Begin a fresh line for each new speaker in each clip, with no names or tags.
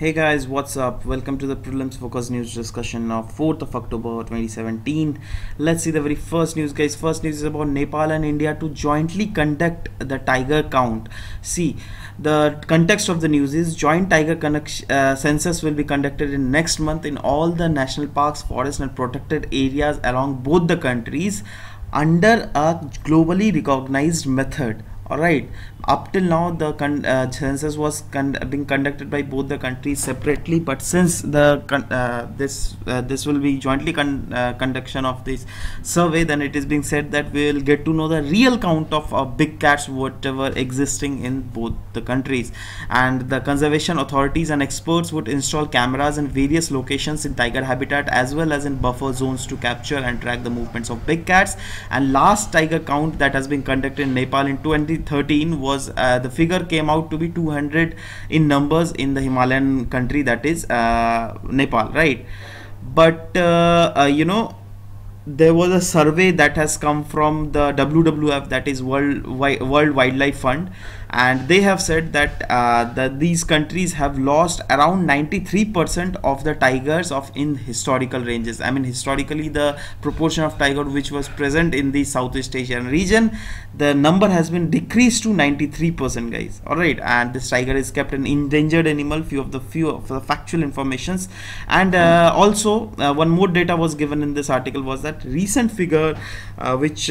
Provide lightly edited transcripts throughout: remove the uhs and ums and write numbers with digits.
Hey guys, what's up? Welcome to the Prelims Focus News discussion of 4th of October 2017. Let's see the very first news, guys. First news is about Nepal and India to jointly conduct the tiger count. See, the context of the news is joint tiger census will be conducted in next month in all the national parks, forests and protected areas along both the countries under a globally recognized method. Alright, up till now the census was being conducted by both the countries separately, but since the this will be jointly conduction of this survey, then it is being said that we will get to know the real count of big cats whatever existing in both the countries, and the conservation authorities and experts would install cameras in various locations in tiger habitat as well as in buffer zones to capture and track the movements of big cats. And last tiger count that has been conducted in Nepal in 2013 was the figure came out to be 200 in numbers in the Himalayan country, that is Nepal, right? But there was a survey that has come from the WWF, that is World Wildlife Fund, and they have said that these countries have lost around 93% of the tigers of in historical ranges. I mean, historically the proportion of tiger which was present in the Southeast Asian region, the number has been decreased to 93%, guys. All right, and this tiger is kept an endangered animal. Few of the factual informations, and also one more data was given in this article was that recent figure which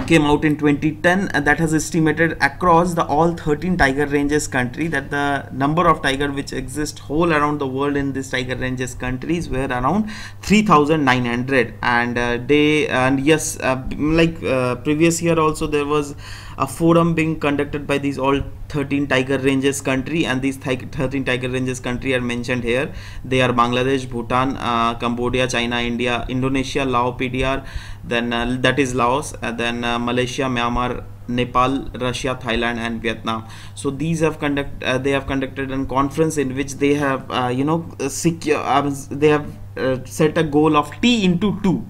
came out in 2010 that has estimated across the all 13 tiger ranges country that the number of tiger which exist whole around the world in this tiger ranges countries were around 3,900. And yes, previous year also there was a forum being conducted by these all 13 tiger ranges country, and these 13 tiger ranges country are mentioned here. They are Bangladesh, Bhutan, Cambodia, China, India, Indonesia, Laos, PDR, then that is Laos, then Malaysia, Myanmar, Nepal, Russia, Thailand and Vietnam. So these have they have conducted a conference in which they have they have set a goal of T into 2.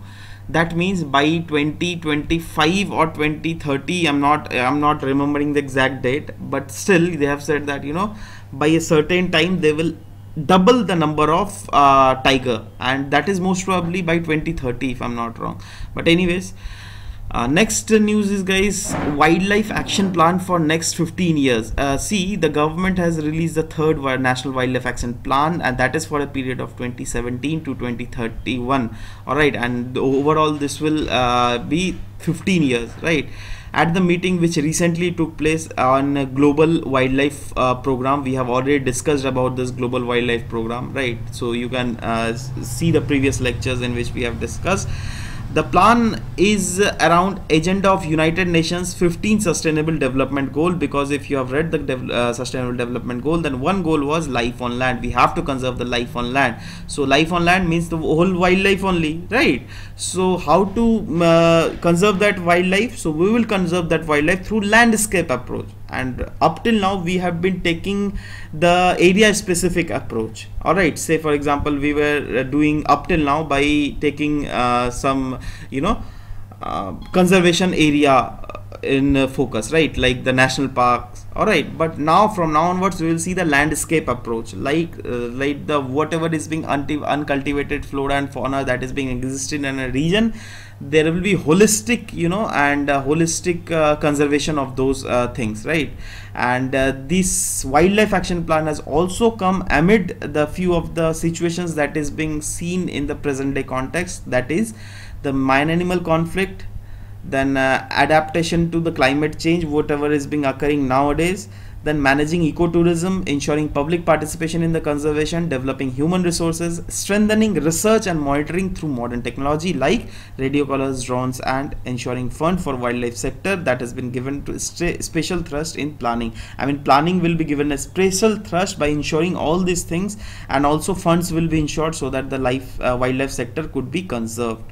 That means by 2025 or 2030, I'm not remembering the exact date, but still they have said that by a certain time they will double the number of tiger, and that is most probably by 2030 if I'm not wrong. But anyways, next news is, guys, wildlife action plan for next 15 years. See, the government has released the third national wildlife action plan, and that is for a period of 2017 to 2031. All right, and overall this will be 15 years, right? At the meeting which recently took place on a global wildlife program, we have already discussed about this global wildlife program, right? So you can see the previous lectures in which we have discussed. The plan is around agenda of United Nations 15 sustainable development goal, because if you have read the sustainable development goal, then one goal was life on land. We have to conserve the life on land. So life on land means the whole wildlife only, right? So how to conserve that wildlife? So we will conserve that wildlife through landscape approach. And up till now we have been taking the area specific approach. All right, say for example we were doing up till now by taking some conservation area in focus, right, like the national parks. All right, but now from now onwards we will see the landscape approach, like the whatever is being uncultivated flora and fauna that is being existing in a region. There will be holistic and holistic conservation of those things, right? And this wildlife action plan has also come amid the few of the situations that is being seen in the present day context, that is the man animal conflict, then adaptation to the climate change whatever is being occurring nowadays, then managing ecotourism, ensuring public participation in the conservation, developing human resources, strengthening research and monitoring through modern technology like radio collars, drones, and ensuring fund for wildlife sector that has been given to special thrust in planning. I mean, planning will be given a special thrust by ensuring all these things, and also funds will be ensured so that the wildlife sector could be conserved.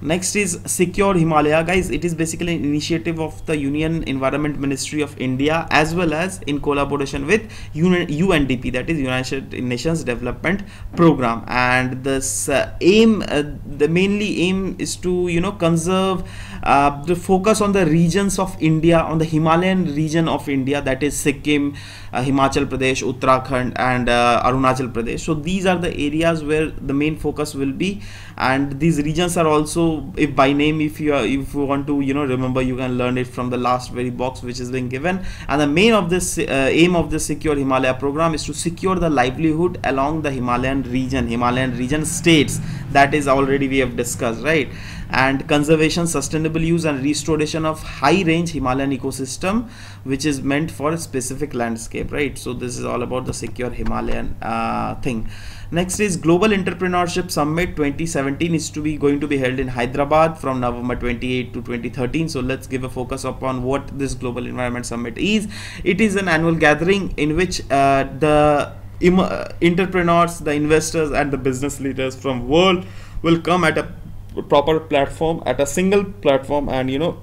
Next is Secure Himalaya, guys. It is basically an initiative of the Union Environment Ministry of India, as well as in collaboration with UNDP, that is United Nations Development Program. And this the mainly aim is to, you know, conserve the focus on the regions of India, on the Himalayan region of India, that is Sikkim, Himachal Pradesh, Uttarakhand, and Arunachal Pradesh. So these are the areas where the main focus will be, and these regions are also, if by name, if you want to, you know, remember, you can learn it from the last very box which is being given. And the main of this aim of the Secure Himalaya program is to secure the livelihood along the Himalayan region states, that is already we have discussed, right? And conservation, sustainable use, and restoration of high range Himalayan ecosystem, which is meant for a specific landscape, right? So this is all about the Secure Himalayan thing. Next is Global Entrepreneurship Summit 2017 is going to be held in Hyderabad from November 28 to 2013. So let's give a focus upon what this Global Environment Summit is. It is an annual gathering in which the entrepreneurs, the investors, and the business leaders from world will come at a proper platform, at a single platform, and, you know,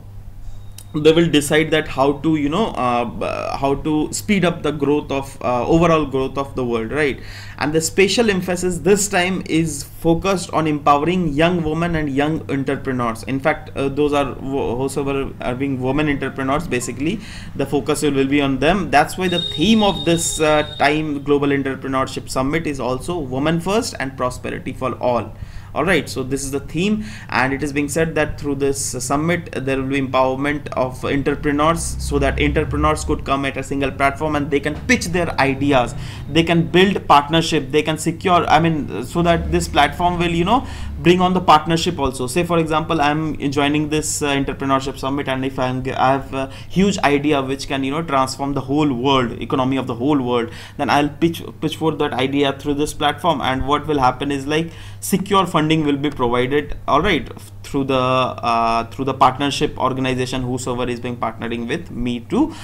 they will decide that how to, you know, how to speed up the growth of overall growth of the world, right? And the special emphasis this time is focused on empowering young women and young entrepreneurs. In fact, those are whosoever are being women entrepreneurs, basically the focus will be on them. That's why the theme of this time Global Entrepreneurship Summit is also women first and prosperity for all. Alright, so this is the theme, and it is being said that through this summit there will be empowerment of entrepreneurs, so that entrepreneurs could come at a single platform and they can pitch their ideas, they can build partnership, they can secure, I mean, so that this platform will, you know, bring on the partnership also. Say for example, I'm joining this entrepreneurship summit, and if I have a huge idea which can, you know, transform the whole world, economy of the whole world, then I'll pitch for that idea through this platform. And what will happen is, like, secure funding will be provided, all right, through the partnership organization, whosoever is being partnering with me to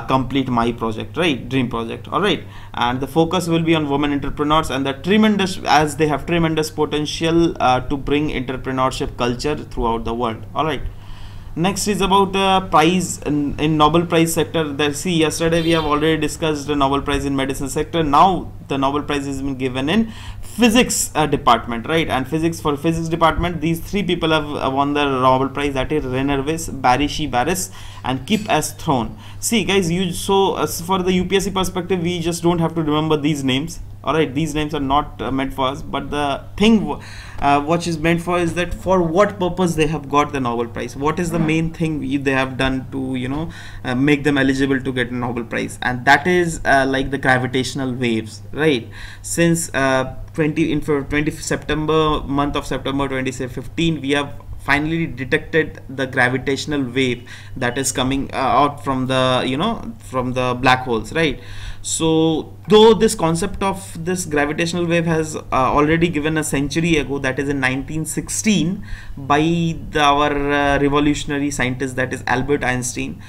complete my project, right, dream project. All right, and the focus will be on women entrepreneurs, and the tremendous, as they have tremendous potential to bring entrepreneurship culture throughout the world. All right. Next is about prize in Nobel Prize sector. See, yesterday we have already discussed the Nobel Prize in medicine sector. Now the Nobel Prize has been given in physics department, right? And for physics department, these three people have won the Nobel Prize. That is Rainer Weiss, Barishi Baris, and Kip S. Thorne. See, guys, for the UPSC perspective, we just don't have to remember these names. Alright, these names are not meant for us, but the thing what is meant for is that for what purpose they have got the Nobel Prize, what is the main thing they have done to, you know, make them eligible to get a Nobel Prize. And that is like the gravitational waves, right? Since 20 September, month of September 2015, we have finally detected the gravitational wave that is coming out from the, you know, from the black holes, right? So though this concept of this gravitational wave has already given a century ago, that is in 1916, by our revolutionary scientist, that is Albert Einstein,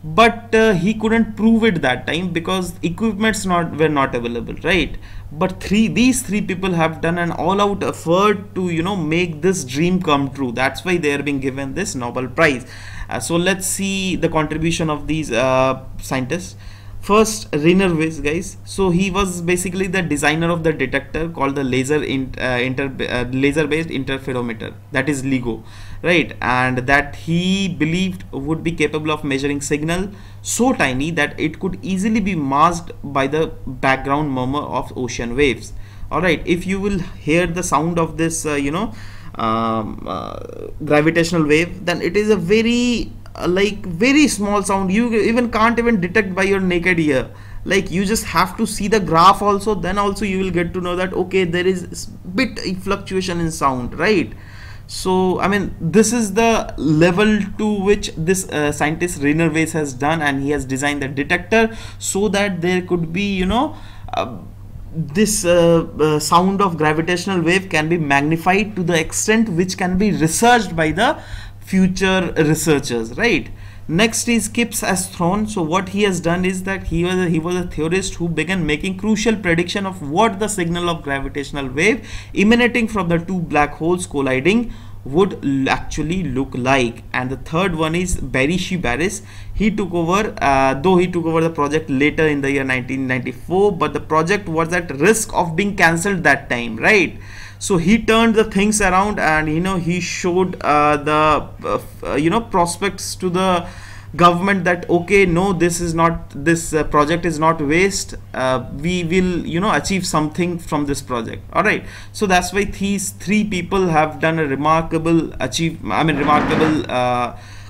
but he couldn't prove it that time because equipments were not available, right? But these three people have done an all-out effort to, you know, make this dream come true. That's why they are being given this Nobel Prize. So let's see the contribution of these scientists. First, Rainer Weiss, guys. So he was basically the designer of the detector called the laser-based interferometer, that is LIGO, right? And that he believed would be capable of measuring signal so tiny that it could easily be masked by the background murmur of ocean waves. All right, if you will hear the sound of this, gravitational wave, then it is a very very small sound. You even can't even detect by your naked ear. Like, you just have to see the graph also, then also you will get to know that okay, there is bit fluctuation in sound, right? So I mean, this is the level to which this scientist Rainer Weiss has done, and he has designed the detector so that there could be, you know, this sound of gravitational wave can be magnified to the extent which can be researched by the future researchers, right? Next is Kip S. Thorne. So what he has done is that he was a theorist who began making crucial prediction of what the signal of gravitational wave emanating from the two black holes colliding would actually look like. And the third one is Berishi Barris. He took over, though he took over the project later in the year 1994, but the project was at risk of being cancelled that time, right? So he turned the things around, and he showed the prospects to the government that, okay, no, this is not, this project is not waste, we will achieve something from this project. All right, so that's why these three people have done a remarkable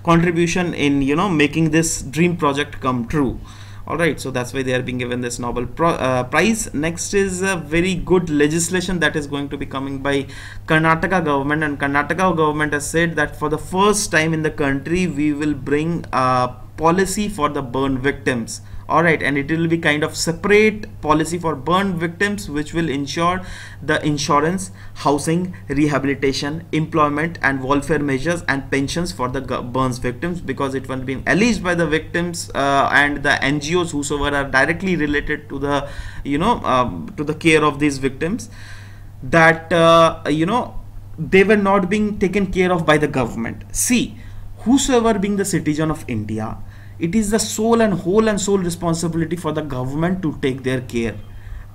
contribution in making this dream project come true. All right, so that's why they are being given this Nobel prize. Next is a very good legislation that is going to be coming by Karnataka government, and Karnataka government has said that for the first time in the country we will bring a policy for the burn victims. All right, and it will be kind of separate policy for burn victims, which will ensure the insurance, housing, rehabilitation, employment and welfare measures and pensions for the burns victims, because it was being alleged by the victims and the NGOs whosoever are directly related to the to the care of these victims, that they were not being taken care of by the government. See, whosoever being the citizen of India, it is the whole and sole responsibility for the government to take their care.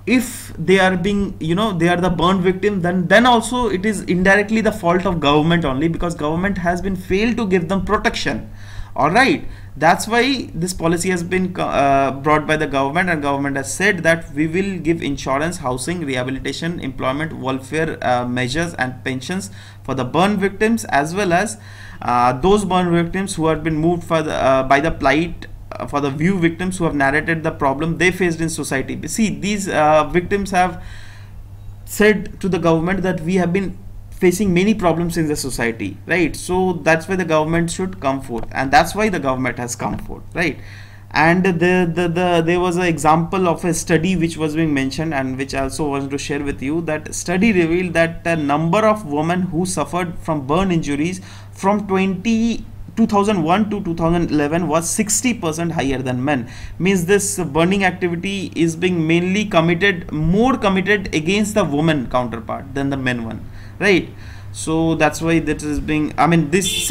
If they are being they are the burn victim, then also it is indirectly the fault of government only, because government has been failed to give them protection. All right, that's why this policy has been brought by the government, and government has said that we will give insurance, housing, rehabilitation, employment, welfare measures and pensions for the burn victims, as well as those burn victims who have been moved for the, by the plight, for the view victims who have narrated the problem they faced in society. See, these victims have said to the government that we have been facing many problems in the society, right? So that's why the government should come forth, and that's why the government has come forth, right? And there was an example of a study which was being mentioned, and which I also wanted to share with you. That study revealed that the number of women who suffered from burn injuries from 2001 to 2011 was 60% higher than men. Means this burning activity is being mainly more committed against the woman counterpart than the men one, right? So that's why that is being, this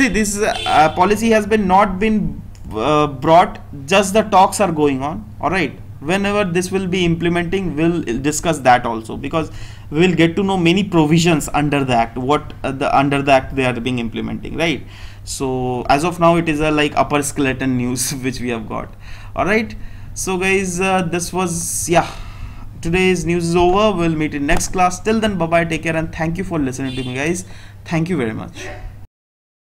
policy has been not been brought, just the talks are going on. All right, whenever this will be implementing, we'll discuss that also, because we will get to know many provisions under the act, what under the act they are being implementing, right? So as of now, it is a like upper skeleton news which we have got. All right, so guys, this was, yeah, today's news is over. We'll meet in next class. Till then, bye bye, take care, and thank you for listening to me, guys. Thank you very much.